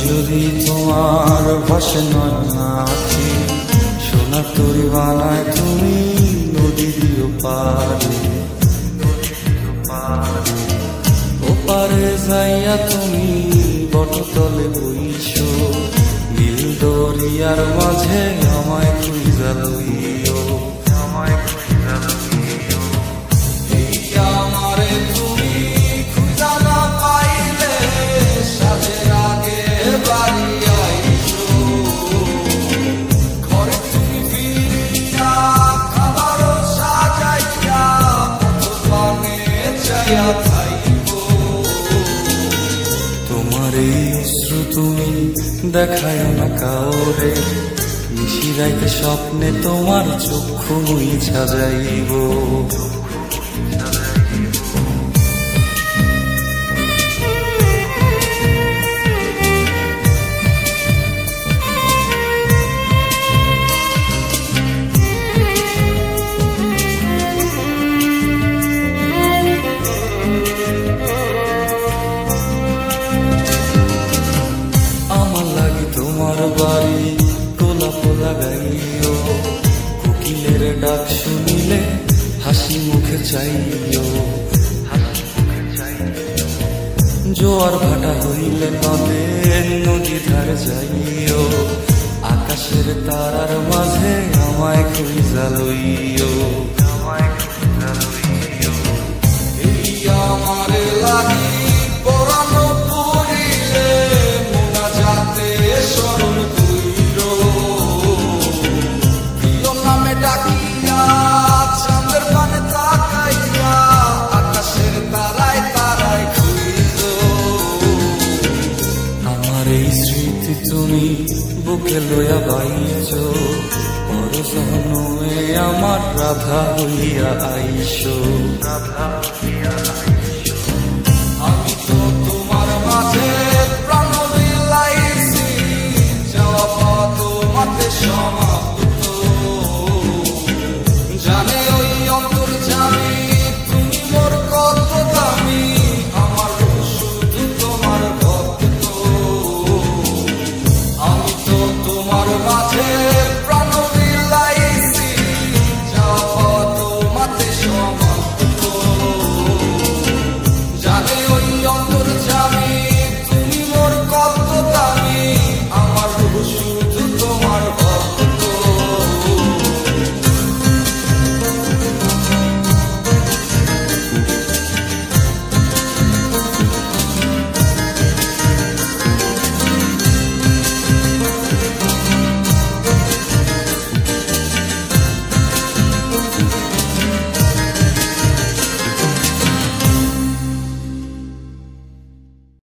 যদি তোমার ভাষে নয়নাছি সোনা তরি বানায় তুমি নদী দিও পারে ওপারে যাইয়া তুমি বটতলে বইছো নীল দরিয়ার মাঝে আমায় খুঁজা লইও এই আমারে তুমি খুঁজা না পাইলে সাজের আগে বাড়ি আইছো ঘরে তুমি ফিরিয়া খাবারও সাজাইয়া পথপানে চাইয়া থাইকো তোমার এই অশ্রু তুমি দেখায় না কাউরে নিশিরাইতে স্বপ্নে তোমার চক্ষু মুইছা যাইব আমার লাগি তোমার বাড়ি গোলাপ লাগাইও কোকিলের ডাক শুনিলে হাসি মুখে চাইও জোয়ার ভাটা হইলে নদী ধার যাইও আকাশের তারার মাঝে আমায় খুঁজা লইও এই আমারে লাগি পরানো পড়িলে মোনাজাতে স্মরণ কইরো প্রিয় নামে ডাকিয়া চাঁদের পানে তাকাইয়া আকাশের তারায় তারায় খুঁজো আমার এই স্মৃতি তুমি বুকে লইয়া বাইছো পরশহনুয়ে আমার রাধা হইয়া আইসো আমি তো তোমার মাঝে প্রাণ বিলাইছি যাওয়া পথ মাতে সমান